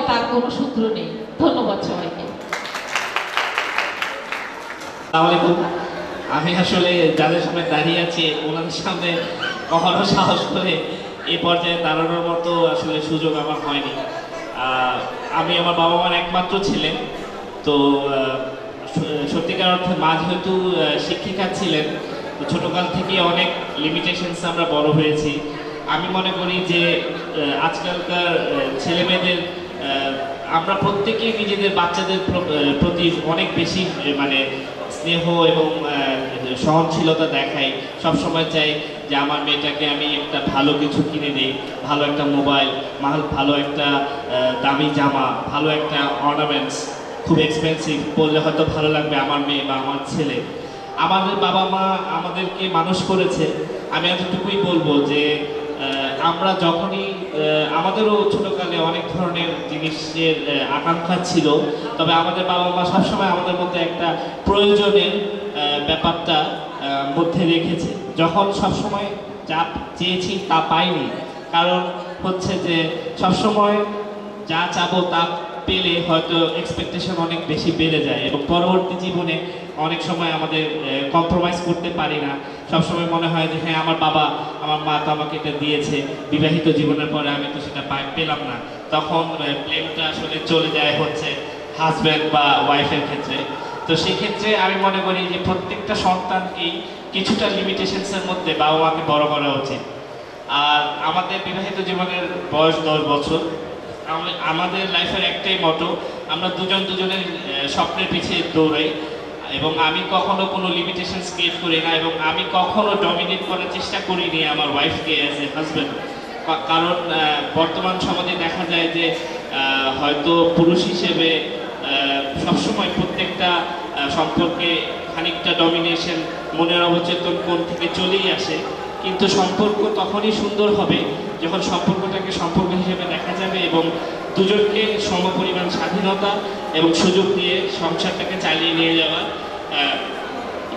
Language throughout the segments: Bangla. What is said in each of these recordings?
তার কোনো সূত্র নেই। ধন্যবাদ সবাইকে। আমি আসলে যাদের সামনে দাঁড়িয়ে আছি ওনাদের সামনে কখনো সাহস করে এই পর্যায়ে দাঁড়ানোর মতো আসলে সুযোগ আমার হয়নি। আমি আমার বাবা মার একমাত্র ছেলে, তো সত্যিকার অর্থে মা যেহেতু শিক্ষিকা ছিলেন, তো ছোটকাল থেকে অনেক লিমিটেশনস আমরা বড় হয়েছি। আমি মনে করি যে আজকালকার ছেলে মেয়েদের আমরা প্রত্যেকেই নিজেদের বাচ্চাদের প্রতি অনেক বেশি মানে স্নেহ এবং সহনশীলতা দেখাই। সবসময় চাই যে আমার মেয়েটাকে আমি একটা ভালো কিছু কিনে দিই, ভালো একটা মোবাইল, ভালো একটা দামি জামা, ভালো একটা অর্নামেন্টস, খুব এক্সপেন্সিভ পরলে হয়তো ভালো লাগবে আমার মেয়ে বা আমার ছেলে। আমাদের বাবা মা আমাদেরকে মানুষ করেছে। আমি এতটুকুই বলবো যে আমরা যখনই আমাদেরও ছোটকালে অনেক ধরনের জিনিসের আকাঙ্ক্ষা ছিল, তবে আমাদের বাবা মা সবসময় আমাদের মধ্যে একটা প্রয়োজনের ব্যাপারটা মধ্যে রেখেছে। যখন সবসময় যা চেয়েছি তা পাইনি, কারণ হচ্ছে যে সবসময় যা চাবো তা পেলে হয়তো এক্সপেকটেশন অনেক বেশি বেড়ে যায় এবং পরবর্তী জীবনে অনেক সময় আমাদের কম্প্রোমাইজ করতে পারি না। সবসময় মনে হয় যে হ্যাঁ আমার বাবা আমার মা তো আমাকে এটা দিয়েছে, বিবাহিত জীবনের পরে আমি তো সেটা পেলাম না, তখন ব্লেমটা আসলে চলে যায় হচ্ছে হাজব্যান্ড বা ওয়াইফের ক্ষেত্রে। তো সেই ক্ষেত্রে আমি মনে করি যে প্রত্যেকটা সন্তানকেই কিছুটা লিমিটেশনসের মধ্যে বাবা মাকে বড় করা উচিত। আর আমাদের বিবাহিত জীবনের বয়স 10 বছর। আমাদের লাইফের একটাই মটো, আমরা দুজনের স্বপ্নের পিছিয়ে দৌড়াই এবং আমি কখনো কোনো লিমিটেশনস ক্রিয়েট করি না এবং আমি কখনো ডমিনেট করার চেষ্টা করিনি আমার ওয়াইফকে অ্যাজ এ হাজব্যান্ড। কারণ বর্তমান সমাজে দেখা যায় যে হয়তো পুরুষ হিসেবে সবসময় প্রত্যেকটা সম্পর্কে খানিকটা ডমিনেশন মনের অবচেতন কোণ থেকে চলেই আসে, কিন্তু সম্পর্ক তখনই সুন্দর হবে যখন সম্পর্কটাকে সম্পর্ক হিসেবে দেখা যাবে এবং দুজনকে সমপরিমাণ স্বাধীনতা এবং সুযোগ দিয়ে সংসারটাকে চালিয়ে নিয়ে যাওয়ার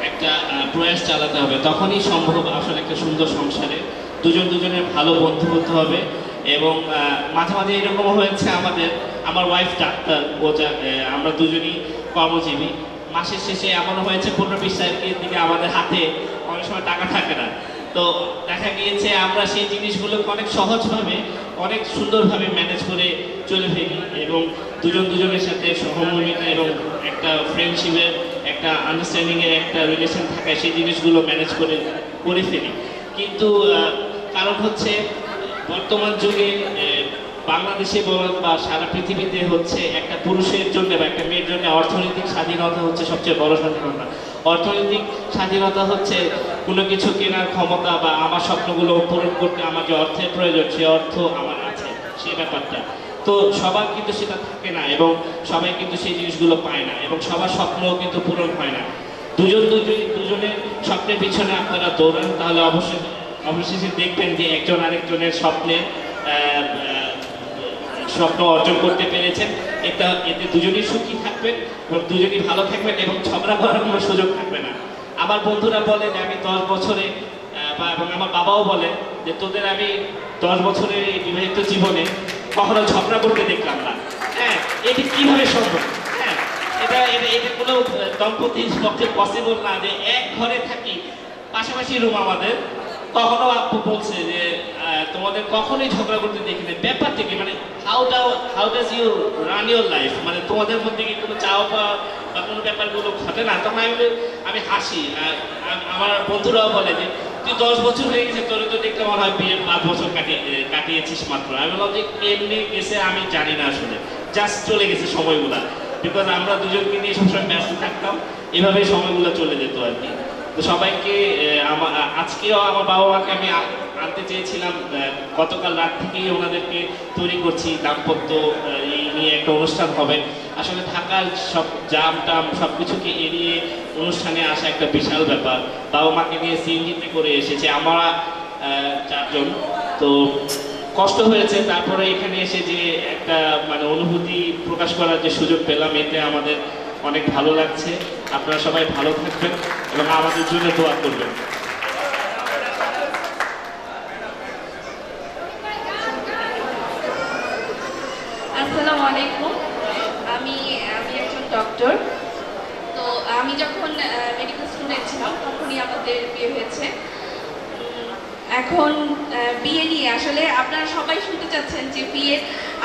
একটা প্রয়াস চালাতে হবে। তখনই সম্ভব আসলে একটা সুন্দর সংসারে দুজনের ভালো বন্ধু হতে হবে। এবং মাঝে মাঝে এরকম হয়েছে আমার ওয়াইফ ডাক্তার, আমরা দুজনই কর্মজীবী। মাসের শেষে এমনও হয়েছে 15-20 তারিখের দিকে আমাদের হাতে অনেক সময় টাকা থাকে না, তো দেখা গিয়েছে আমরা সেই জিনিসগুলোকে অনেক সহজভাবে অনেক সুন্দরভাবে ম্যানেজ করে চলে ফেলি এবং দুজনের সাথে সহমর্মিতা এবং একটা ফ্রেন্ডশিপের একটা আন্ডারস্ট্যান্ডিংয়ের একটা রিলেশন থাকায় সেই জিনিসগুলো ম্যানেজ করে ফেলি। কিন্তু কারণ হচ্ছে বর্তমান যুগে বাংলাদেশে বলেন বা সারা পৃথিবীতে হচ্ছে একটা পুরুষের জন্য বা একটা মেয়ের জন্য অর্থনৈতিক স্বাধীনতা হচ্ছে সবচেয়ে বড় স্বাধীনতা। অর্থনৈতিক স্বাধীনতা হচ্ছে কোনো কিছু কেনার ক্ষমতা বা আমার স্বপ্নগুলো পূরণ করতে আমার যে অর্থের প্রয়োজন সে অর্থ আমার আছে, সে ব্যাপারটা। তো সবার কিন্তু সেটা থাকে না এবং সবাই কিন্তু সেই জিনিসগুলো পায় না এবং সবার স্বপ্নও কিন্তু পূরণ হয় না। দুজনের স্বপ্নের পিছনে আপনারা দৌড়ান, তাহলে অবশেষে দেখবেন যে একজন আরেকজনের স্বপ্ন অর্জন করতে পেরেছেন। এতে দুজনই সুখী থাকবেন এবং দুজনই ভালো থাকবেন এবং ঝগড়া করার কোনো সুযোগ থাকবে না। আমার বন্ধুরা বলে যে আমি 10 বছরে এবং আমার বাবাও বলে যে তোদের আমি 10 বছরের এই বিবাহিত জীবনে কখনো ঝগড়া করতে দেখলাম না। হ্যাঁ, এটি কিভাবে সম্ভব? হ্যাঁ, এটা কোনো দম্পতির পক্ষে পসিবল না যে এক ঘরে থাকি, পাশাপাশি রুম আমাদের। কখনো আপু বলছে যে তোমাদের কখনোই ঝগড়া করতে দেখিনি, ব্যাপারটা কি, মানে how does you run your life, মানে তোমাদের মধ্যে কি কোনো চাওয়া পাওয়া বা কোনো ব্যাপারগুলো ঘটে না? তখন আমি হাসি। আমার বন্ধুরাও বলে যে তুই 10 বছর হয়ে গেছে, তোর তো দেখতে মনে হয় বিয়ের 5 বছর কাটিয়েছিস মাত্র। আমি বললাম যে এমনি গেছে আমি জানি না, আসলে জাস্ট চলে গেছে সময়গুলা, বিকজ আমরা দুজনকে নিয়ে সবসময় ব্যস্ত থাকতাম, এভাবেই সময়গুলো চলে যেত আর কি। তো সবাইকে আজকেও আমার বাবা মাকে আমি আনতে চেয়েছিলাম, গতকাল রাত থেকেই ওনাদেরকে তৈরি করছি, দাম্পত্য এই নিয়ে একটা অনুষ্ঠান হবে। আসলে ঢাকার সব জাম টাম সব কিছুকে এড়িয়ে অনুষ্ঠানে আসা একটা বিশাল ব্যাপার। বাবা মাকে নিয়ে সিএনজিতে করে এসেছে আমরা 4 জন, তো কষ্ট হয়েছে। তারপরে এখানে এসে যে একটা মানে অনুভূতি প্রকাশ করার যে সুযোগ পেলাম, এতে আমাদের অনেক ভালো লাগছে। আপনারা সবাই ভালো থাকবেন এবং আমাদের জন্য দোয়া করবেন। আসসালামু আলাইকুম। আমি আমি একজন ডক্টর। তো আমি যখন মেডিকেল স্টুডেন্ট ছিলাম তখনই আমাদের বিয়ে হয়েছে। এখন বিয়ে নিয়ে আসলে আপনারা সবাই শুনতে চাচ্ছেন যে বিয়ের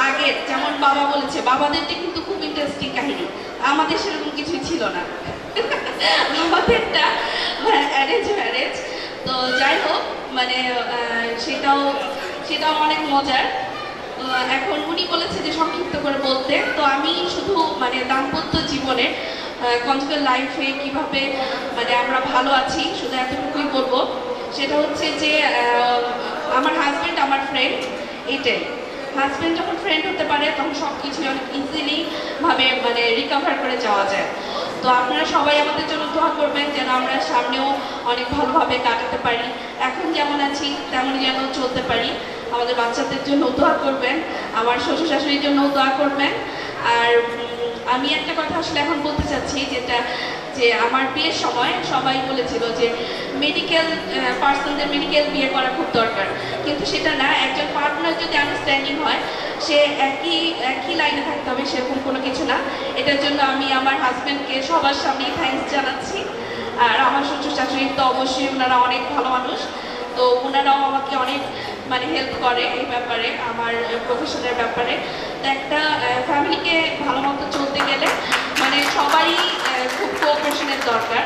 আগে যেমন বাবা বলেছে, বাবাদেরটা কিন্তু খুব ইন্টারেস্টিং কাহিনী। আমাদের সেরকম কিছুই ছিল না। আমাদেরটা অ্যারেঞ্জ ম্যারেজ। তো যাই হোক, মানে সেটাও অনেক মজার। এখন উনি বলেছে যে সংক্ষিপ্ত করে বলতে, তো আমি শুধু মানে দাম্পত্য জীবনে কনজুগাল লাইফে কিভাবে মানে আমরা ভালো আছি শুধু এতটুকুই বলবো। সেটা হচ্ছে যে আমার হাজব্যান্ড আমার ফ্রেন্ড, এটাই। হাজব্যান্ড যখন ফ্রেন্ড হতে পারে তখন সব কিছু অনেক ইজিলি ভাবে মানে রিকভার করে যাওয়া যায়। তো আপনারা সবাই আমাদের জন্য দোয়া করবেন যেন আমরা সামনেও অনেক ভালোভাবে কাটাতে পারি, এখন যেমন আছি তেমনই যেন চলতে পারি। আমাদের বাচ্চাদের জন্য দোয়া করবেন, আমার শ্বশুর শাশুড়ির জন্য দোয়া করবেন। আর আমি একটা কথা আসলে এখন বলতে চাচ্ছি, যেটা যে আমার বিয়ের সময় সবাই বলেছিল যে মেডিকেল পার্সনদের মেডিকেল বিয়ে করা খুব দরকার, কিন্তু সেটা না। একজন পার্টনার যদি আন্ডারস্ট্যান্ডিং হয়, সে একই লাইনে থাকতে হবে, সেরকম কোনো কিছু না। এটার জন্য আমি আমার হাজব্যান্ডকে সবার সামনেই থ্যাঙ্কস জানাচ্ছি। আর আমার শ্বশুর শাশুড়ি তো অবশ্যই, ওনারা অনেক ভালো মানুষ। তো ওনারাও আমাকে অনেক মানে হেল্প করে এই ব্যাপারে, আমার প্রফেশনের ব্যাপারে। তো একটা ফ্যামিলিকে ভালো মতো চলতে গেলে মানে সবাই খুব কোঅপারেশনের দরকার।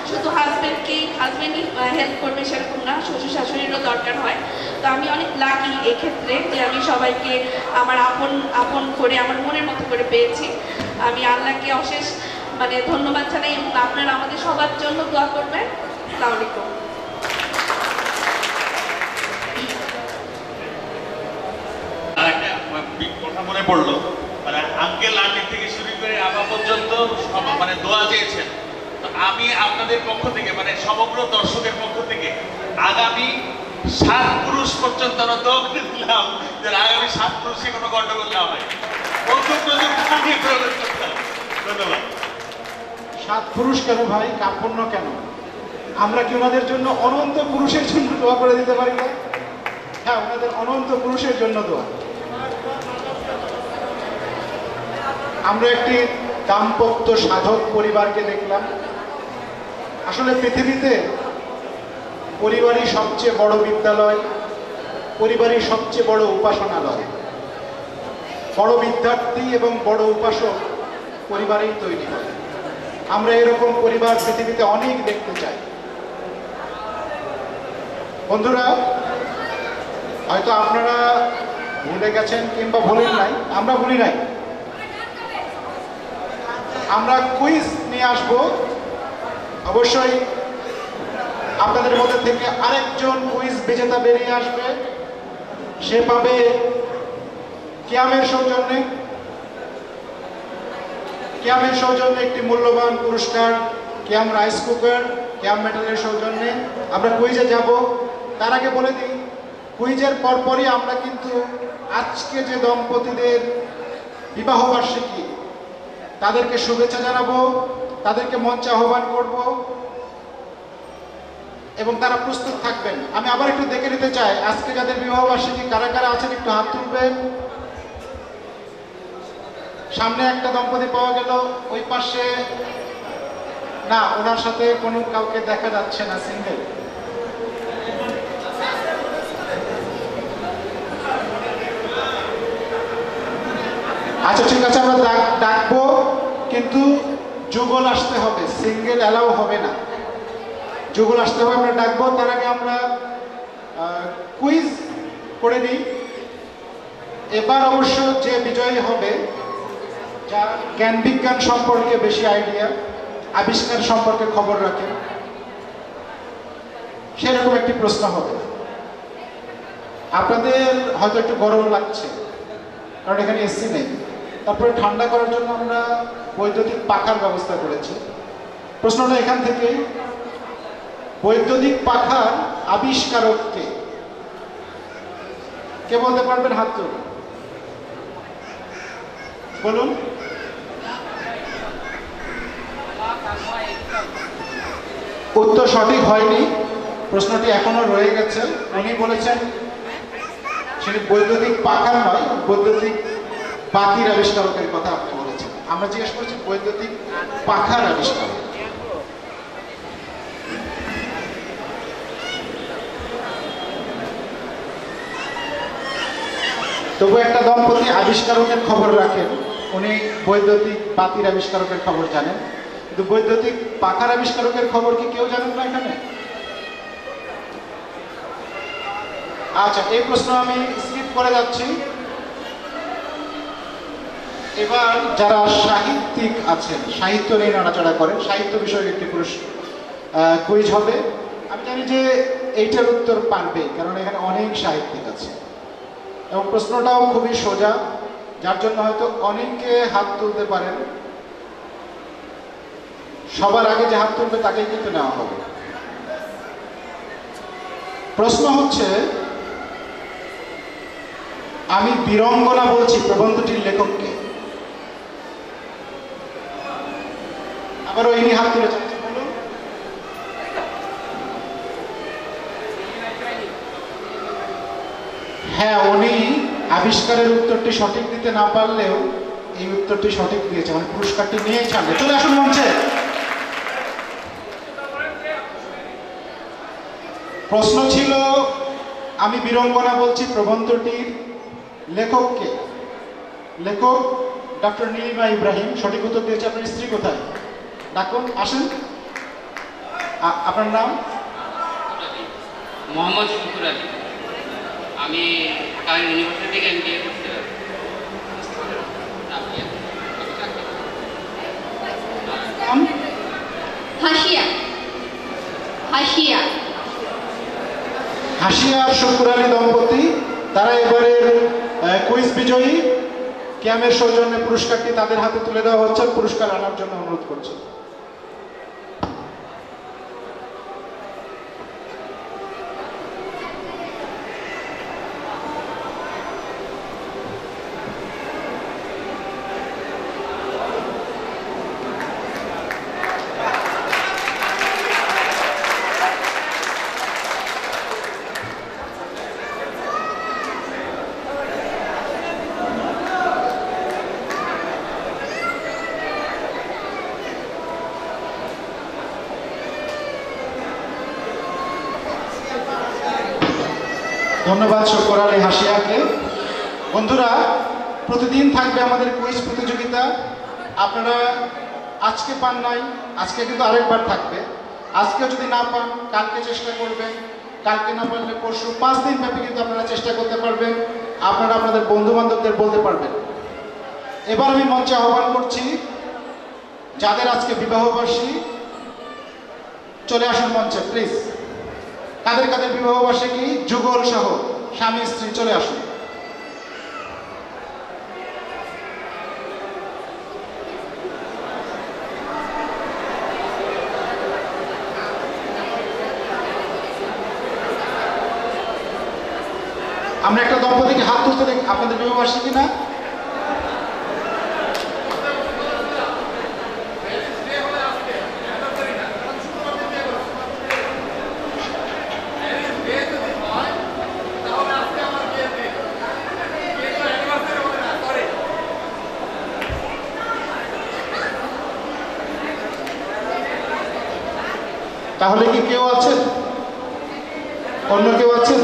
শুধু হাজব্যান্ডই হেল্প করবে সেরকম না, শ্বশুর শাশুড়িরও দরকার হয়। তো আমি অনেক লাকি এক্ষেত্রে যে আমি সবাইকে আমার আপন করে আমার মনের মতো করে পেয়েছি। আমি আল্লাহকে অশেষ মানে ধন্যবাদ জানাই, এবং আপনারা আমাদের সবার জন্য দোয়া করবেন। আসসালামু আলাইকুম। কথা মনে পড়লো, মানে আঙ্কেল আন্টি থেকে শুরু করে আপা পর্যন্ত মানে দোয়া চেয়েছেন। তো আমি আপনাদের পক্ষ থেকে মানে সমগ্র দর্শকের পক্ষ থেকে আগামী 7 পুরুষ পর্যন্ত দোয়া করে দিলাম যে আগামী 7 পুরুষে কোনো গন্ডগোল না হয়। ধন্যবাদ। 7 পুরুষ কেন ভাই, কার্পণ্য কেন? আমরা কি ওনাদের জন্য অনন্ত পুরুষের জন্য দোয়া করে দিতে পারি না? হ্যাঁ, ওনাদের অনন্ত পুরুষের জন্য দোয়া। আমরা একটি দাম্পত্য সাধক পরিবারকে দেখলাম। আসলে পৃথিবীতে পরিবারই সবচেয়ে বড় বিদ্যালয়, পরিবারই সবচেয়ে বড় উপাসনালয়। বড় বিদ্যার্থী এবং বড় উপাসক পরিবারেই তৈরি হয়। আমরা এরকম পরিবার পৃথিবীতে অনেক দেখতে চাই। বন্ধুরা, হয়তো আপনারা ভুলে গেছেন কিংবা ভুলেন নাই, আমরা ভুলি নাই। আমরা কুইজ নিয়ে আসবো। অবশ্যই আপনাদের মধ্যে থেকে আরেকজন কুইজ বিজেতা বেরিয়ে আসবে। সে পাবে কিয়ামের সৌজন্যে একটি মূল্যবান পুরস্কার, কিয়াম রাইস কুকার, কিয়াম মেটালের সৌজন্যে। আমরা কুইজে যাব। তার আগে বলে দিই, কুইজের পরপরই আমরা কিন্তু আজকে যে দম্পতিদের বিবাহবার্ষিকী, তাদেরকে শুভেচ্ছা জানাবো, তাদেরকে মঞ্চে আহ্বান করব এবং তারা প্রস্তুত থাকবেন। আমি আবার একটু দেখে নিতে চাই আজকে যাদের বিবাহবার্ষিকী কারা কারা আছেন, একটু হাত তুলবেন। সামনে একটা দম্পতি পাওয়া গেল, ওই পাশে না, ওনার সাথে কোনো কাউকে দেখা যাচ্ছে না, সিঙ্গেল। আচ্ছা ঠিক আছে, আমরা ডাকবো, কিন্তু যুগল আসতে হবে, সিঙ্গেল অ্যালাউ হবে না, যুগল আসতে হবে। আমরা ডাকবো। তার আগে আমরা কুইজ করে নিই। এবার অবশ্য যে বিজয়ী হবে, যার জ্ঞান বিজ্ঞান সম্পর্কে বেশি আইডিয়া, আবিষ্কার সম্পর্কে খবর রাখে, সেরকম একটি প্রশ্ন হবে। আপনাদের হয়তো একটু গরম লাগছে কারণ এখানে এসি নেই। তারপরে ঠান্ডা করার জন্য আমরা বৈদ্যুতিক পাখার ব্যবস্থা করেছি। প্রশ্নটা এখান থেকে, বৈদ্যুতিক পাখার আবিষ্কারক কে? কে বলতে পারবেন? হাত তুলুন, বলুন। উত্তর সঠিক হয়নি, প্রশ্নটি এখনো রয়ে গেছে। উনি বলেছেন সেটি বৈদ্যুতিক পাখা নয়, বৈদ্যুতিক পাখির আবিষ্কারকের কথা আপনি বলেছেন। আমরা জিজ্ঞেস করছি বৈদ্যুতিক পাখার আবিষ্কারক। তবু একটা দম্পতি আবিষ্কারকের খবর রাখেন, উনি বৈদ্যুতিক বাতির আবিষ্কারকের খবর জানেন, কিন্তু বৈদ্যুতিক পাখার আবিষ্কারকের খবর কি কেউ জানেন না এখানে? আচ্ছা, এই প্রশ্ন আমি স্কিপ করে যাচ্ছি। এবার যারা সাহিত্যিক আছেন, সাহিত্য নিয়ে নাড়াচাড়া করেন, সাহিত্য বিষয়ক একটি কুইজ হবে। আমি জানি যে এইটার উত্তর পারবে, কারণ এখানে অনেক সাহিত্যিক আছে এবং প্রশ্নটাও খুবই সোজা, যার জন্য হয়তো অনেকে হাত তুলতে পারেন। সবার আগে যে হাত তুলবে তাকেই কিন্তু নেওয়া হবে। প্রশ্ন হচ্ছে, আমি বীরঙ্গনা বলছি প্রবন্ধটির লেখককে। আবারও ইনি হাত তুলেছেন, বলুন। হ্যাঁ, উনি আবিষ্কারের উত্তরটি সঠিক দিতে না পারলেও এই উত্তরটি সঠিক দিয়েছে, মানে পুরস্কারটি নিয়েই ছাড়বে। চলে আসুন মঞ্চে। প্রশ্ন ছিল, আমি বীরঙ্গনা বলছি প্রবন্ধটির লেখককে। লেখক ডক্টর নীলিমা ইব্রাহিম। সঠিক উত্তর দিয়েছে। আপনার স্ত্রী কোথায়? ডাকুন, আসেন। আপনার নাম? মোহাম্মদ শুকুর আলী। আমি ঢাকা ইউনিভার্সিটি থেকে MBA করতে হাসিয়া। হাসিয়া। হাসিয়া আর শুকুর আলী দম্পতি, তারা এবারের কুইজ বিজয়ী। ক্যামের সৌজন্যে পুরস্কারটি তাদের হাতে তুলে দেওয়া হচ্ছে। পুরস্কার আনার জন্য অনুরোধ করছি। ধন্যবাদ শুকুর আলী হাসিয়াকে। বন্ধুরা, প্রতিদিন থাকবে আমাদের কুইজ প্রতিযোগিতা। আপনারা আজকে পান নাই, আজকে কিন্তু আরেকবার থাকবে। আজকে যদি না পান, কালকে চেষ্টা করবেন, কালকে না পারলে পরশু। 5 দিন ব্যাপী কিন্তু আপনারা চেষ্টা করতে পারবেন। আপনারা আপনাদের বন্ধু বান্ধবদের বলতে পারবেন। এবার আমি মঞ্চে আহ্বান করছি যাদের আজকে বিবাহ বার্ষিকী, চলে আসুন মঞ্চে প্লিজ। কাদের কাদের বিবাহ বার্ষিকী? যুগল সহ স্বামী স্ত্রী চলে আসুন। আমরা একটা দম্পতিকে হাত তুলতে দেখি। আপনাদের বিবাহ বার্ষিকী না? তাহলে কি কেউ আছেন? অন্য কেউ আছেন?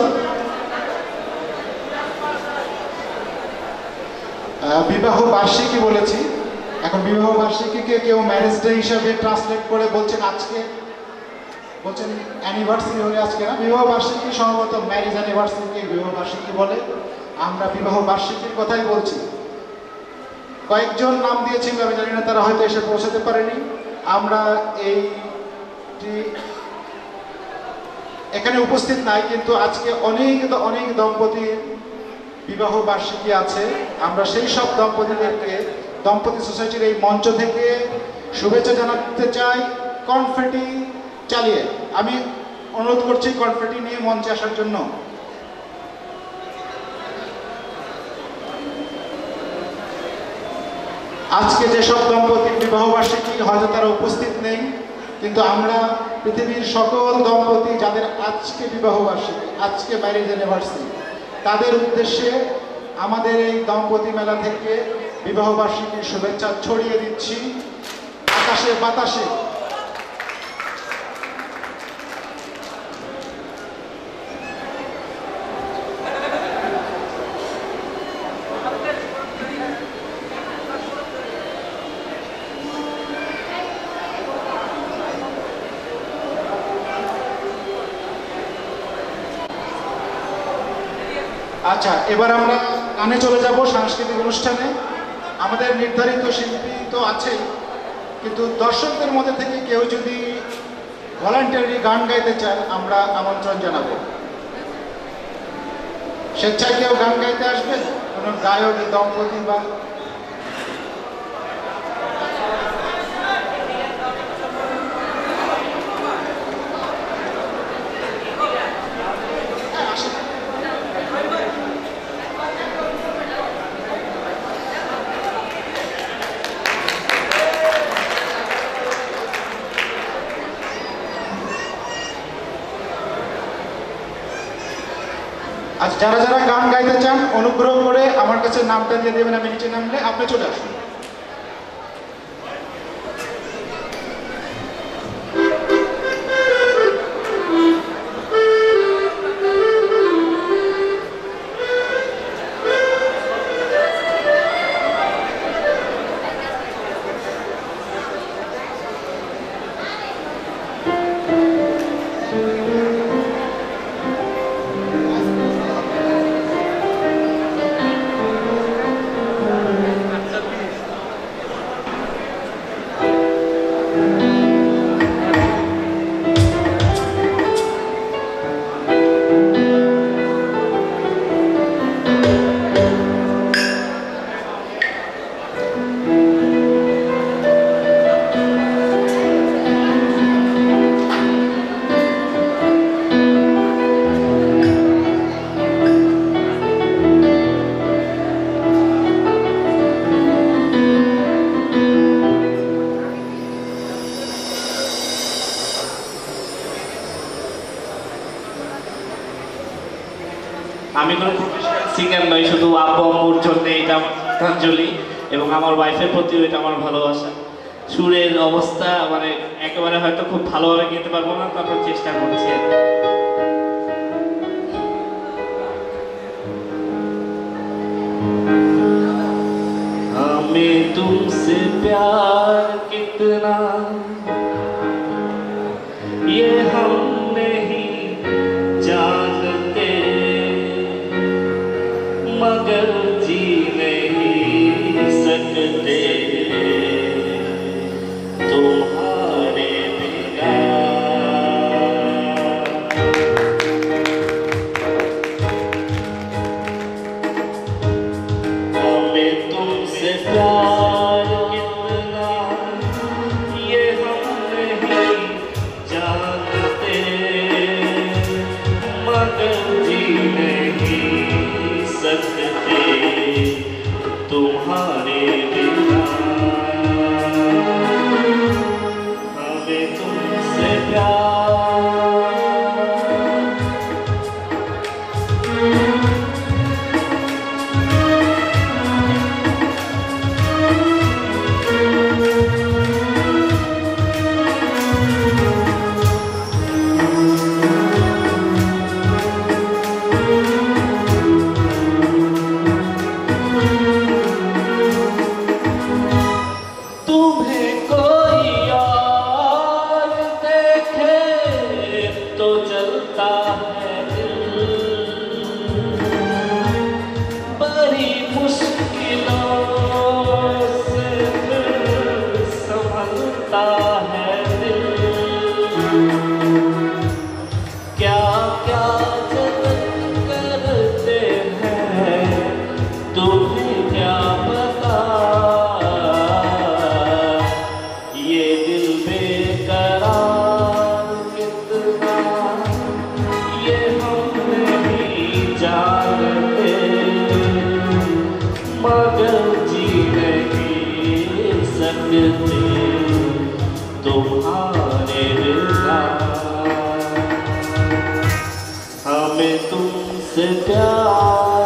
বিবাহ বার্ষিকী বলেছি, এখন বিবাহ বার্ষিকীকে কেউ ম্যারেজ ডে হিসাবে ট্রান্সলেট করে বলছেন আজকে, বলছেন অ্যানিভার্সারি হলে আজকে না। বিবাহ বার্ষিকী সম্ভবত ম্যারেজ অ্যানিভার্সারিকে বিবাহ বার্ষিকী বলে। আমরা বিবাহ বার্ষিকীর কথাই বলছি। কয়েকজন নাম দিয়েছিল, আমি জানি না তারা হয়তো এসে পৌঁছাতে পারেনি। আমরা এখানে উপস্থিত নাই, কিন্তু আজকে অনেক দম্পতির বিবাহ বার্ষিকী আছে। আমরা সেই সব দম্পতিদেরকে দম্পতি সোসাইটির এই মঞ্চ থেকে শুভেচ্ছা জানাতে চাই কনফেটি চালিয়ে। আমি অনুরোধ করছি কনফেটি নিয়ে মঞ্চে আসার জন্য। আজকে যেসব দম্পতির বিবাহ বার্ষিকী হয়তো তারা উপস্থিত নেই, কিন্তু আমরা পৃথিবীর সকল দম্পতি যাদের আজকে বিবাহ বার্ষিকী, আজকে ম্যারেজ অ্যানিভার্সারি, তাদের উদ্দেশ্যে আমাদের এই দম্পতি মেলা থেকে বিবাহ বার্ষিকীর শুভেচ্ছা ছড়িয়ে দিচ্ছি আকাশে বাতাসে। আচ্ছা, এবার আমরা গানে চলে যাব, সাংস্কৃতিক অনুষ্ঠানে। আমাদের নির্ধারিত শিল্পী তো আছেই, কিন্তু দর্শকদের মধ্যে থেকে কেউ যদি ভলান্টিয়ারি গান গাইতে চান আমরা আমন্ত্রণ জানাবো। স্বেচ্ছায় কেউ গান গাইতে আসবেন, কোনো গায়ক দম্পতি বা আচ্ছা, যারা যারা গান গাইতে চান অনুগ্রহ করে আমার কাছে নামটা দিয়ে দেবেন, আমি নিচে নামলে আপনি চলে আসুন। আমি কোনো প্রফেশনাল সিঙ্গার নই, শুধু আব্বু আম্মুর জন্য এটা আমার শ্রদ্ধাঞ্জলি এবং আমার ওয়াইফের প্রতিও এটা আমার ভালোবাসা। সুরের অবস্থা মানে একেবারে হয়তো খুব ভালোভাবে গেতে পারবো না, তারপর চেষ্টা করছি। हमें तुमसे प्यार कितना ये हम नहीं जानते, मगर जी नहीं सकते तुम्हारे बिना। हमें तुमसे प्यार कितना ये हम नहीं जानते, मगर जी नहीं सकते तुम्हारे बिना। हमें तुमसे प्यार तुम्हें कोई और देखे तो जलता है दिल, बड़ी मुश्किलों से फिर संभलता है दिल। क्या क्या जतन करते हैं तुम्हें क्या पता, ये दिल बेकरार कितना ये हम नहीं जानते, मगर जी नहीं सकते तुम्हारे बिना। हमें तुमसे प्यार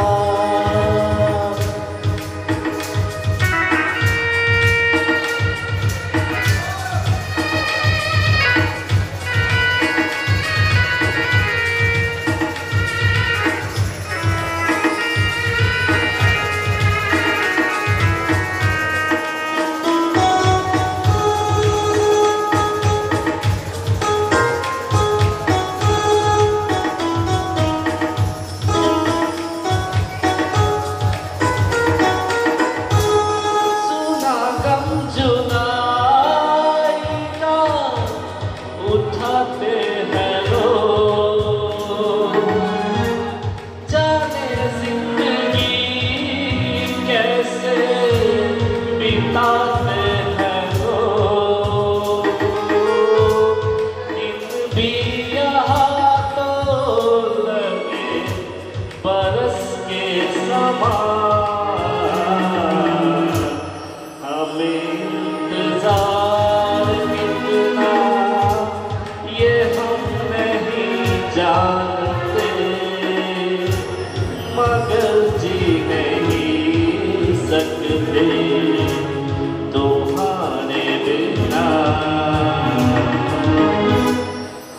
इंतजार कितना ये हम नहीं जानते, मगर जी नहीं सकते तुम्हारे बिना।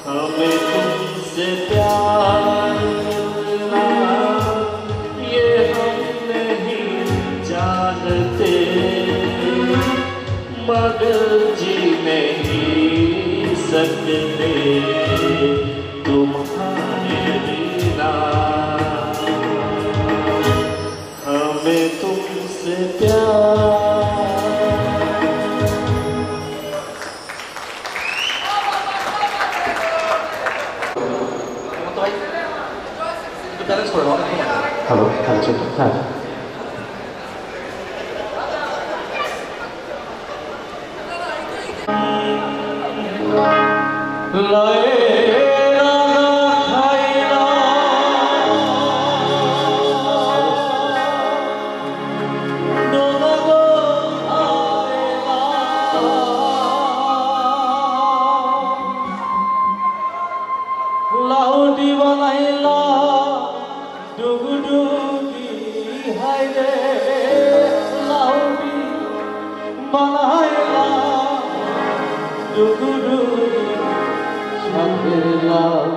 हमें तुमसे प्यार मिलना ये हम नहीं जानते, मगर जी नहीं सकते तुम्हारे बिना। हमें तुमसे प्यार। হ্যালো খেলছে তো? হ্যাঁ লাউডি বানাইলা ডুগডুগি হাই রে, লাউডি বানাইলা ডুগডুগি সাথে লাউ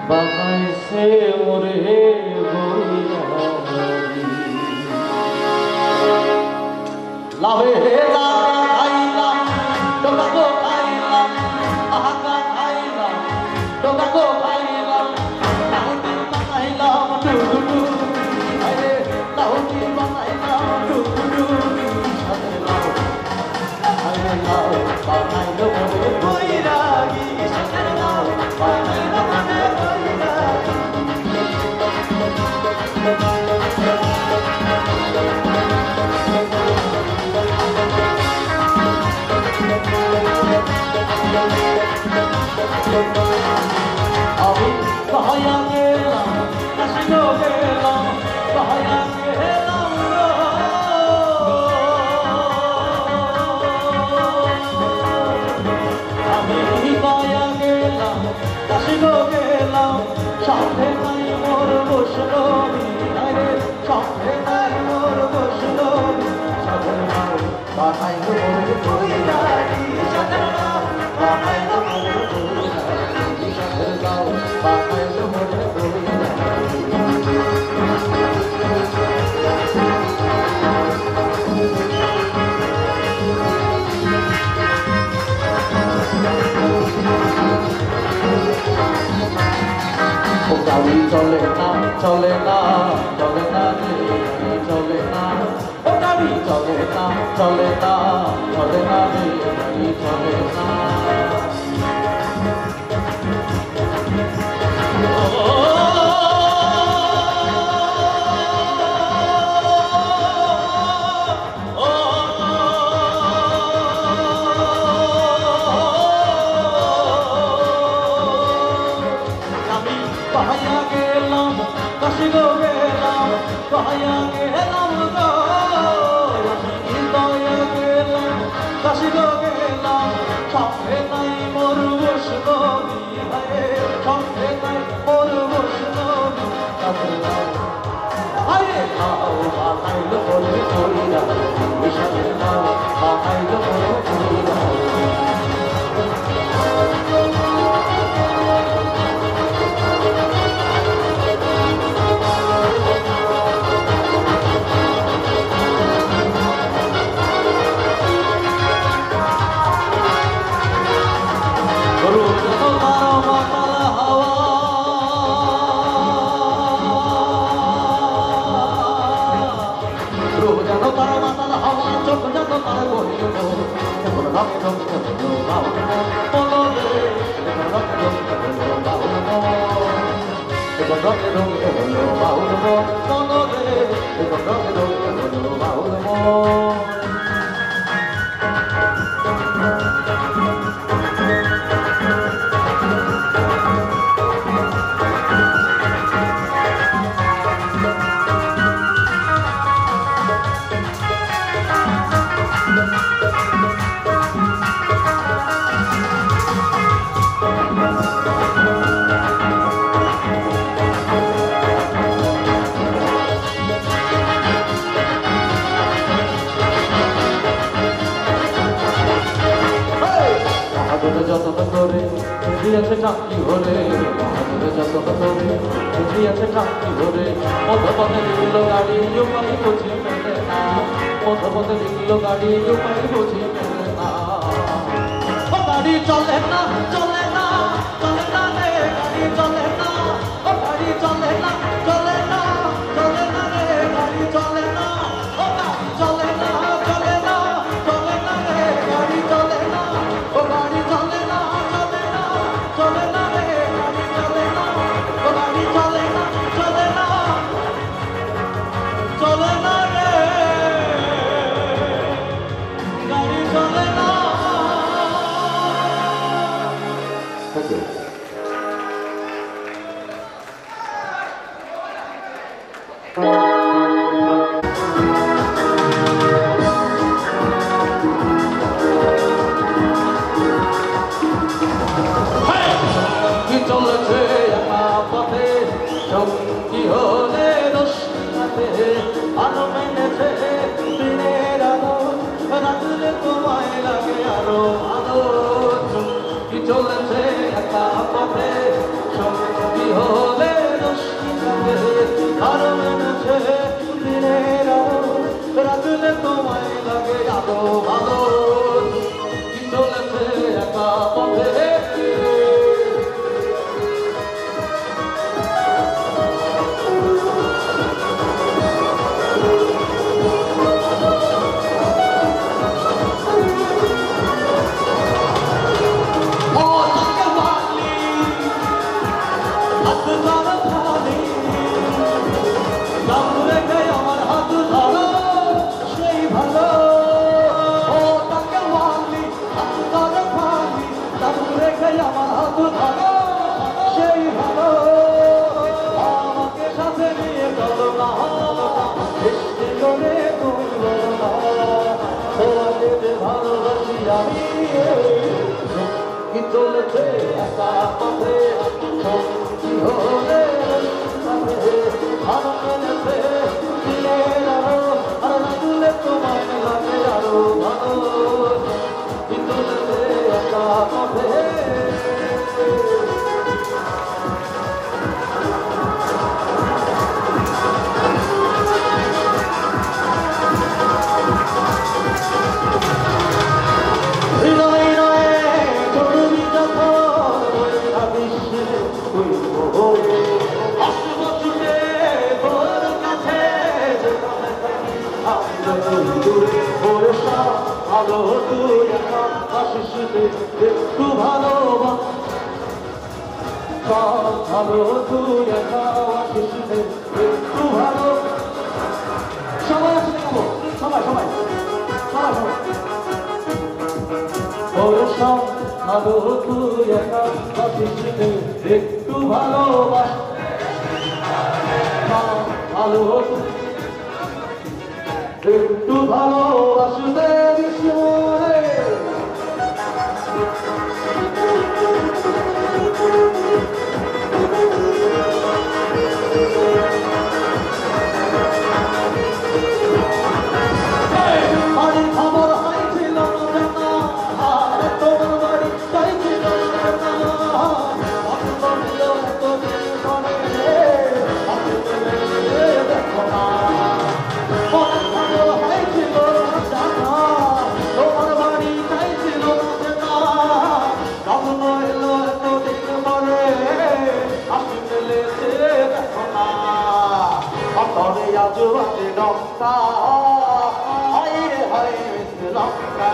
বানাইছে ওরে বইরারি। লাভে খাইলাম ডোকাগো খাইলাম, আহাকা খাইলাম ডোকাগো খাইলাম, লাউডি বানাইলাম ডুগডুগি হাই রে, লাউডি বানাইলাম ডুগডুগি সাথে লাউ হাই রে, লাউ বানাইলো ওরে বইরারি সাথে লাউ বানাইলো ওরে বইরারি। আমি বাহায়া গেলাম কাশিনো গেলাম, বাহায়া গেলাম গো। আমি বাহায়া গেলাম কাশিনো গেলাম, সাথে নাই মোর বসলবি রে, সাথে নাই মোর বসলবি সাথে নাও বানাইলো মোর বইরারি, সাথে নাও বানাইলো মোর বইরারি, সাথে নাও বানাইলো মোর বইরারি। ও গাড়ি চলে না চলে না চলে না রে, গাড়ি চলে না, ও গাড়ি চলে না চলে না চলে না রে, গাড়ি চলে না। বাহায়া গেলাম কাশিগো গেলাম, বাহায়া গেলাম গো, দয়া গেলাম কাশিগো গেলাম, সাথে নাই মোর বসলবি হায়, সাথে নাই মোর বসলবি সাথে নাও হায়, নাও বানাইলো মোরে বইরারি, সাথে নাও বানাইলো মোরে বইরারি। বাহাদুরে যতন করে দিয়েছে টাকি ভরে, বাহাদুরে যতন করে দিয়েছে টাকি ভরে, মধ্যপথে লিখল গাড়ি উপায় বুঝি মেলে না, মধ্যপথে লিখল গাড়ি উপায় বুঝি মেলে না। ও গাড়ি চলে না চলে না চলে না রে, গাড়ি চলে না, ও গাড়ি চলে না চলে না চলে না রে, গাড়ি চলে না, ও গাড়ি চলে না চলে না চলে না রে, গাড়ি চলে না, ও গাড়ি চলে না চলে না চলে না রে, গাড়ি চলে না, ও গাড়ি চলে না চলে না চলে না রে, গাড়ি চলে না। কি চলেছে একা পথে, সঙ্গী হলে রশ্মিতে আলো মেনেছে দিনের আলো, রাখলে তোমায় লাগে আরো আলো। কি চলেছে একা পথে, সঙ্গী হলে রশ্মিতে আলো মেনেছে দিনের আলো, রাখলে তোমায় লাগে আরো আলো। কি চলেছে একা পথে, আমার হাত ধরো সেই ভালো, আমাকে সাথে নিয়ে চলো না, সৃষ্টি করে তুমি বলো না, তোমাকে যে ভালোবাসি আমি। কি চলেছে একা পথে, সঙ্গী হলে আরো মেলেছে দিনের আলো, আর রাখলে তোমায় লাগে আরো ভালো। কি চলেছে একা পথে, হৃদয় রয়ে চড়বি যখন বিশ্বে আসব ছুটে তোর কাছে, দূরে ভরসা আলো তুই একা আসিসতে একটু ভালোবাসা, ভালো তুই একা আসিসতে একটু ভালো। সবাই আসলে খাবো, সবাই সবাই সবাই সবাই ভরসা আলো তুই একা আসিসতে একটু ভালোবাসা, ভালো একটু ভালোবাসতে বিষয়ে। বাড়ির খবর হয়েছিল না, আর তোমার বাড়ি চাইছিল না, এতদিন পরে দেখো না, তোমার বাড়ি চাইছিল না, কখন এলো এতদিন পরে আসি ফেলেছে দেখো না, অতরে আজ বাজে লঙ্কা, হায় রে হায় মিশে লঙ্কা,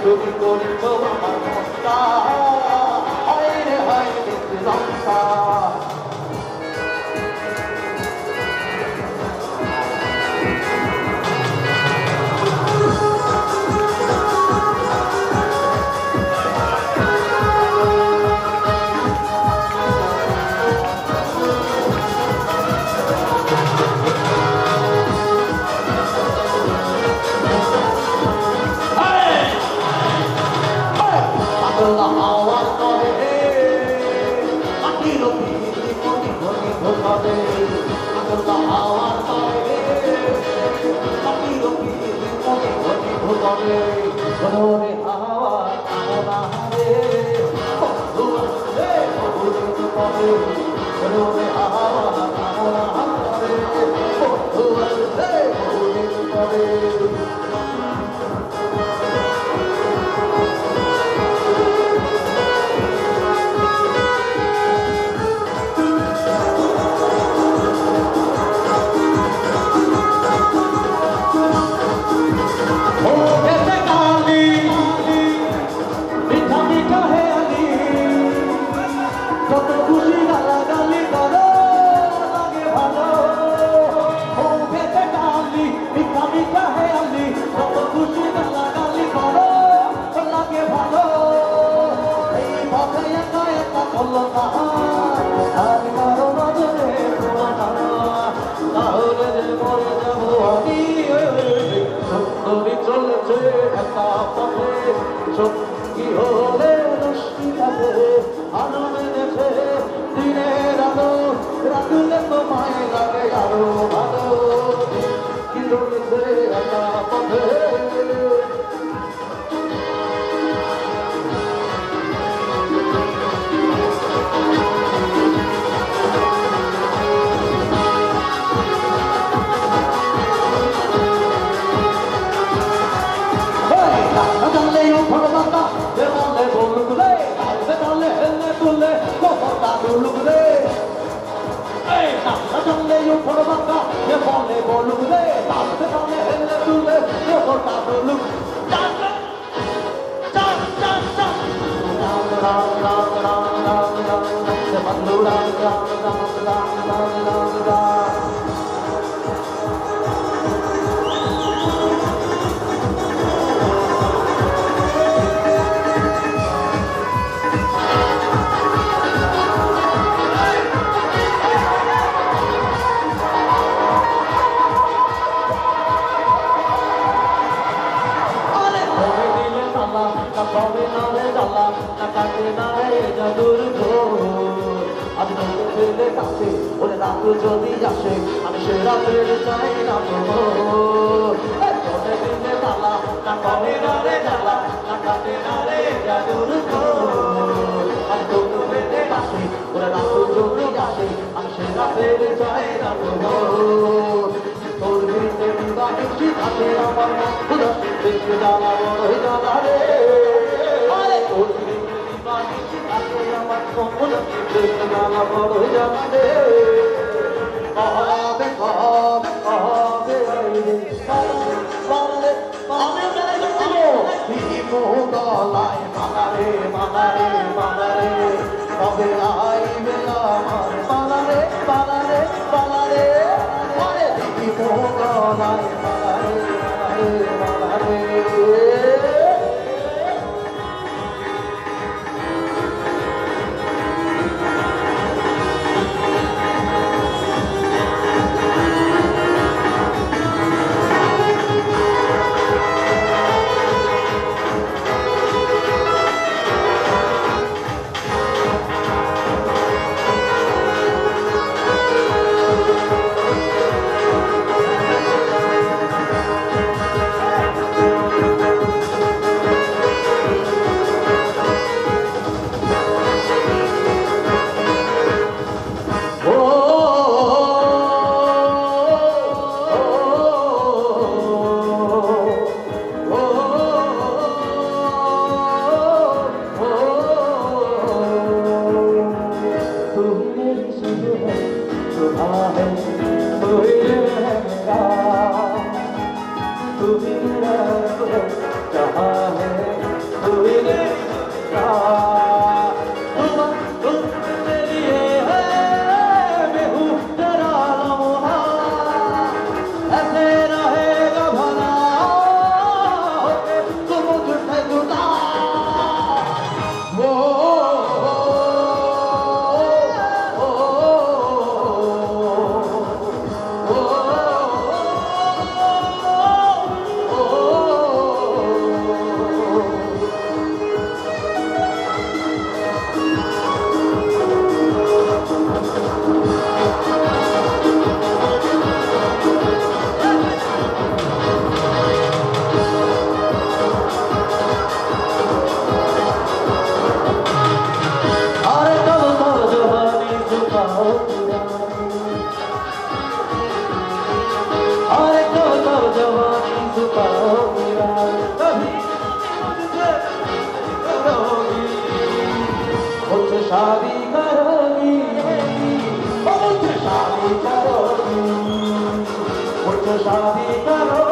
তুমি করি তোমার মনটা, হায় রে হায় মিশে লঙ্কা। করে ধরে হাওয়া আমরা হারে বন্ধু আসলে বহুদিন পরে ধরে হাওয়া আমরা হারে বন্ধু আসলে বহুদিন পরে সঙ্গী হলে দৃষ্টি থাকে আলো মেনেছে দিনের আলো রাখলে তোমায় লাগে আরো ভালো কি চলেছে একা পথে যদি আসে আমি সে রাতের চাই না দিনে তালা না কবে না রে জ্বালা না কাটে না রে জাদুর আমি তোর পেতে আসি ওরা রাত যদি আসে আমি সে রাতের চাই না তোর ভিড়তে বিবাহিত থাকে আমার মন দেখতে জ্বালা বড় জ্বালা রে তোর ভিড়তে বিবাহিত থাকে আমার মন দেখতে জ্বালা বড় জ্বালা রে শাদি করো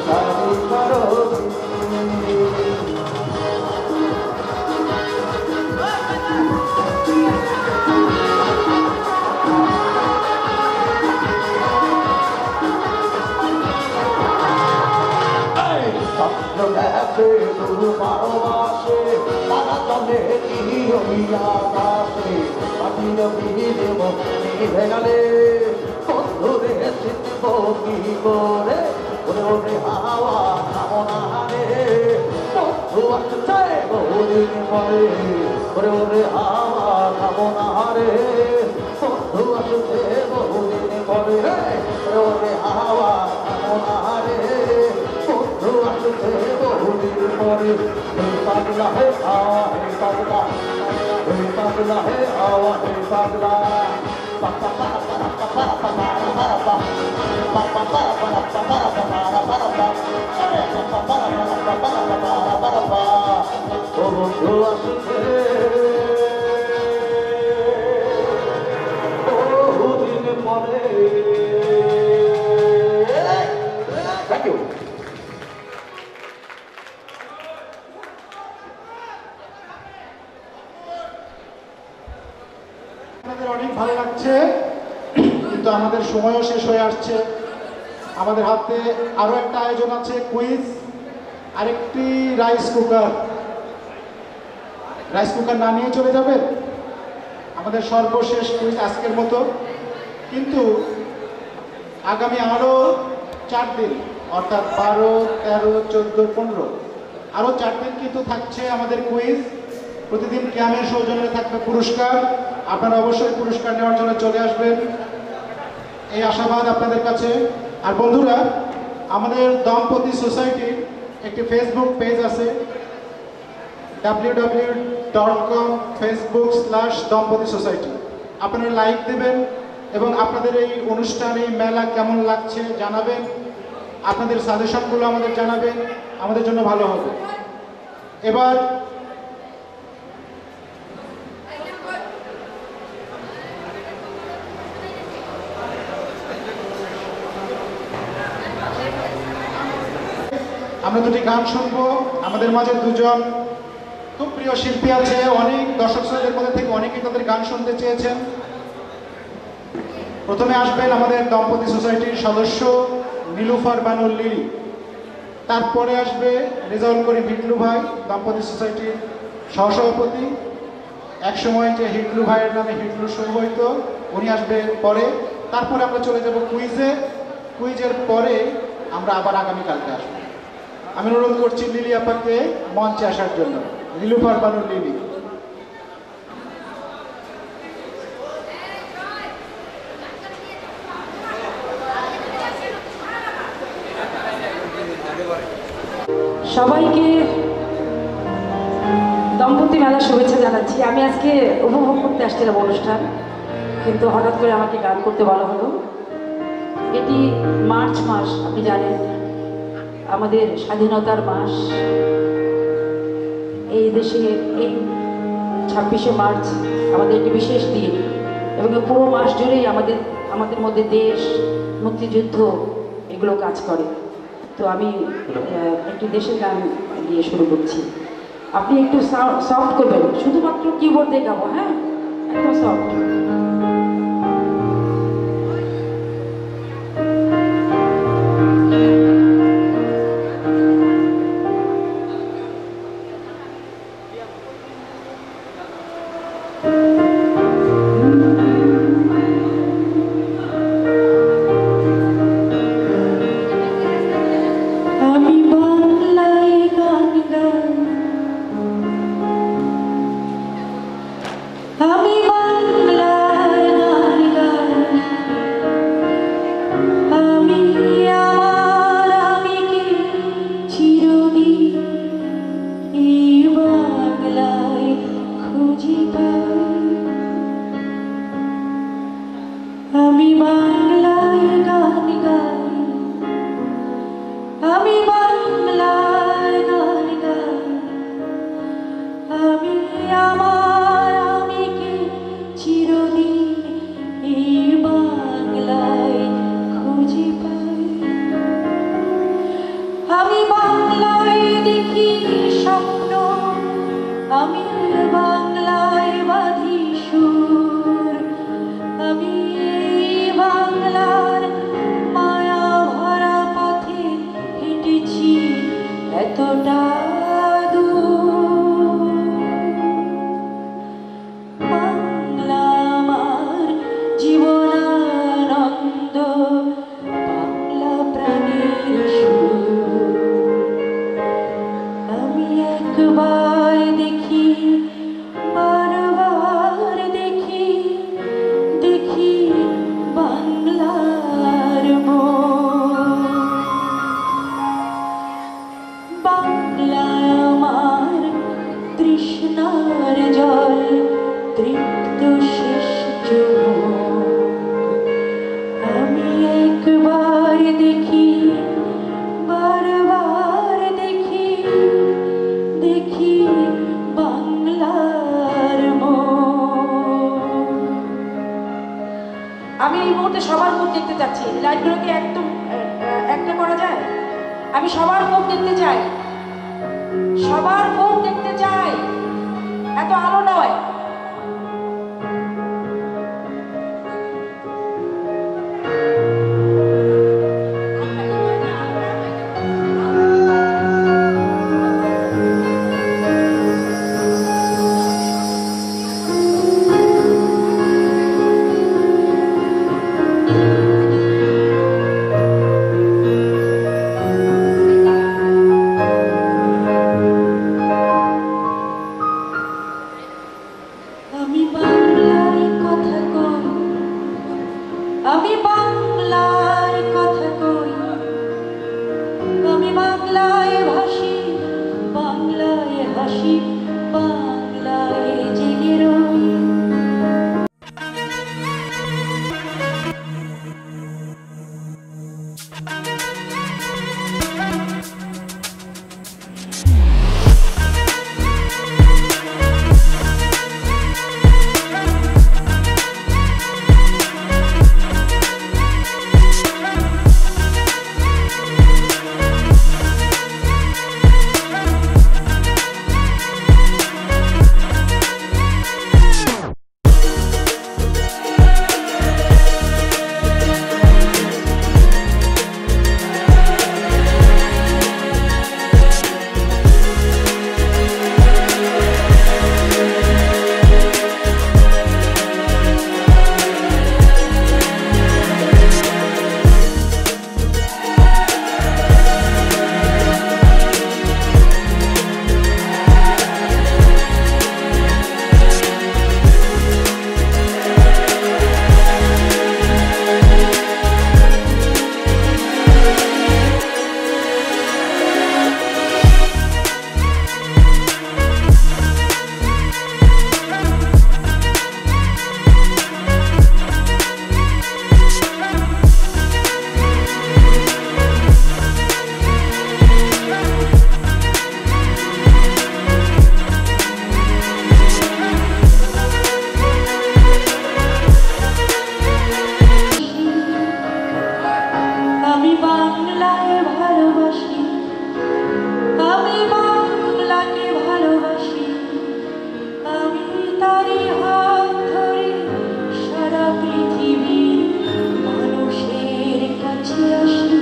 শাদি করো বারো মাসে তারা চলে আকাশে পাখির দেব নিভে গেলে বন্ধুরে চিনব কি করে ওরে ওরে হাওয়া কামনা রে বন্ধু আসছে বহুদিন পরে ওরে ওরে হাওয়া কামনা রে বন্ধু আসছে বহুদিন পরে ওরে ওরে হাওয়া কামনা রে বন্ধু আসছে বহুদিন পরে হে পাগলা হে আওয়া হে পাগলা হে আওয়া হে পাগলা ও বন্ধু আসছে বহুদিন পরে। Thank you. আমাদের অনেক ভালো লাগছে, কিন্তু আমাদের সময়ও শেষ হয়ে আসছে। আমাদের হাতে আরো একটা আয়োজন আছে, কুইজ, আরেকটি রাইস কুকার না নিয়ে চলে যাবেন? আমাদের সর্বশেষ কুইজ আজকের মতো, কিন্তু আগামী আরো 4 দিন অর্থাৎ 12, 13, 14, 15 আরো 4 দিন কিন্তু থাকছে আমাদের কুইজ। প্রতিদিন ক্যামের সৌজন্যে থাকবে পুরস্কার। আপনারা অবশ্যই পুরস্কার নেওয়ার জন্য চলে আসবেন, এই আশাবাদ আপনাদের কাছে। আর বন্ধুরা, আমাদের দম্পতি সোসাইটির একটি ফেসবুক পেজ আছে, www.facebook/দম্পতি সোসাইটি। আপনারা লাইক দেবেন এবং আপনাদের এই অনুষ্ঠান, এই মেলা কেমন লাগছে জানাবেন। আপনাদের সাজেশনগুলো আমাদের জানাবেন, আমাদের জন্য ভালো হবে। এবার আমরা দুটি গান শুনবো। আমাদের মাঝে দুজন খুব প্রিয় শিল্পী আছে, অনেক দর্শক শ্রোতাদের মধ্যে থেকে অনেকেই তাদের গান শুনতে চেয়েছেন। প্রথমে আসবেন আমাদের দম্পতি সোসাইটির সদস্য নীলুফার বানু লিলি, তারপরে আসবে রেজাউল করিম হিটলু ভাই, দম্পতি সোসাইটির সহসভাপতি, একসময় যে হিটলু ভাইয়ের নামে হিটলু শো হইতো, উনি আসবে পরে। তারপরে আমরা চলে যাব কুইজে। কুইজের পরে আমরা আবার আগামীকালকে আসবো। আমি অনুরোধ করছি লিলি আপাকে মঞ্চে আসার জন্য। নীলুফার বানু লিলি। সবাইকে দম্পতি মেলার শুভেচ্ছা জানাচ্ছি। আমি আজকে উপভোগ করতে আসছিলাম অনুষ্ঠান, কিন্তু হঠাৎ করে আমাকে গান করতে বলা হলো। এটি মার্চ মাস, আপনি জানেন আমাদের স্বাধীনতার মাস। এই দেশে এই 26শে মার্চ আমাদের একটি বিশেষ দিন, এবং পুরো মাস জুড়েই আমাদের মধ্যে দেশ, মুক্তিযুদ্ধ এগুলো কাজ করে। তো আমি একটি দেশের গান দিয়ে শুরু করছি। আপনি একটু সফট করবেন, শুধুমাত্র কিবোর্ড দিয়ে গাবো, হ্যাঁ, একদম সফট। আমি বাংলায় বাঁধি সুর, আমি বাংলার মায়া ভরা পথে হেঁটেছি এতটা দূর। বাংলা আমার জীবনানন্দ, বাংলা প্রাণের সুর। আমি একবার দেখি, বারবার দেখি, দেখি বাংলার মন। বাংলা আমার তৃষ্ণার জল, তৃপ্ত শেষ যৌবন। আমি একবার দেখি, বারবার দেখি, দেখি বাংলার মন। আমি এই মুহূর্তে সবার মুখ দেখতে চাচ্ছি। লাইটগুলোকে একদম একটা করা যায়? আমি সবার মুখ দেখতে চাই, সবার মুখ দেখতে চাই, এত আলো নয়। আমি বাংলার কথা কই, আমি বাংলার কথা কই, আমি বাংলায় ভাসি, বাংলায় হাসি, বাংলায় জেগে রই। আমি বাংলায় ভালোবাসি, আমি বাংলাকে ভালোবাসি, আমি তারই হাত ধরে সারা পৃথিবীর মানুষের কাছে আসি।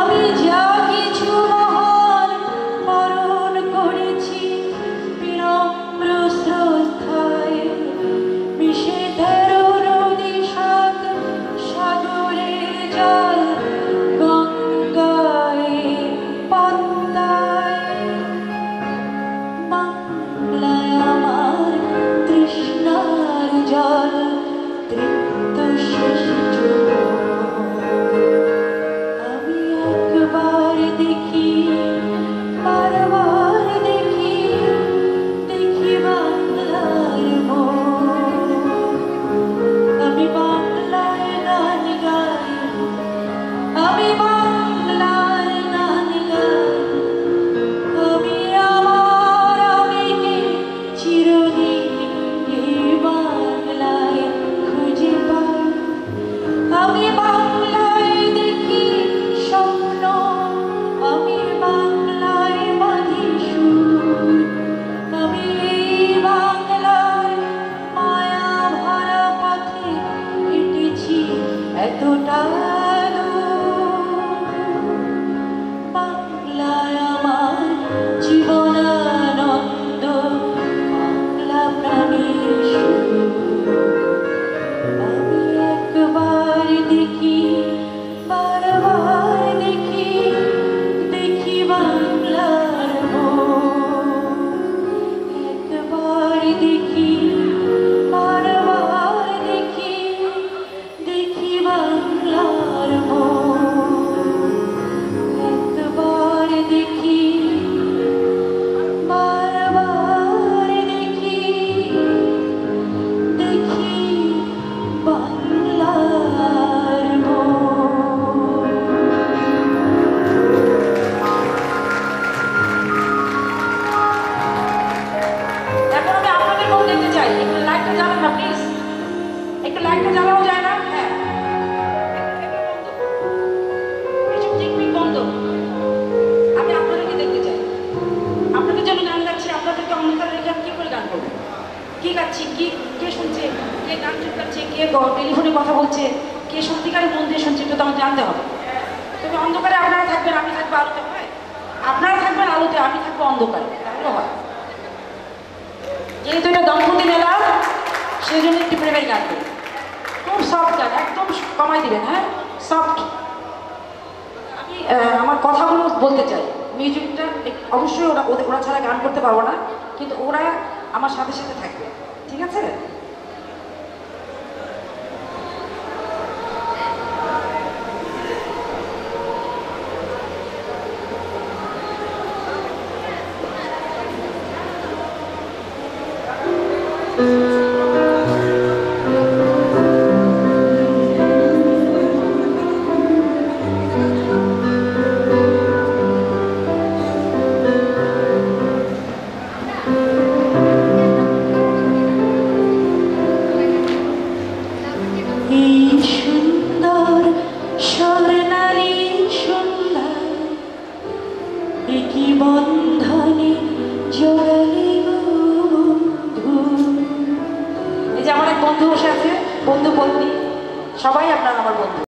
আমি যা কিছু মহান বরণ করেছি বিনম্র শ্রদ্ধায়, মিশে 13 নদী 7 সাগরের জল, গঙ্গায় কথা বলছে, কে সত্যিকারের মন দিয়ে শুনছে, এটা তো আমার জানতে হবে। তবে অন্ধকারে আপনারা থাকবেন, আমি থাকবো আলোতে, হয় আপনারা থাকবেন আলোতে, আমি থাকবো অন্ধকারে, তাহলে হয়। যেহেতু এটা দম্পতি মেলা, সেই জন্য একটি প্রেমের গান করি, খুব সফট গান, একদম কমাই দিবেন, হ্যাঁ সফট। আমি আমার কথাগুলো বলতে চাই, মিউজিকটা অবশ্যই ওরা ছাড়া গান করতে পারবো না, কিন্তু ওরা আমার সাথে সাথে থাকবে, ঠিক আছে? বন্ধনে জড়ালে গো বন্ধু। এই যে আমার এক বন্ধু বসে আছে, বন্ধু বন্ধু সবাই আপনারা আমার বন্ধু।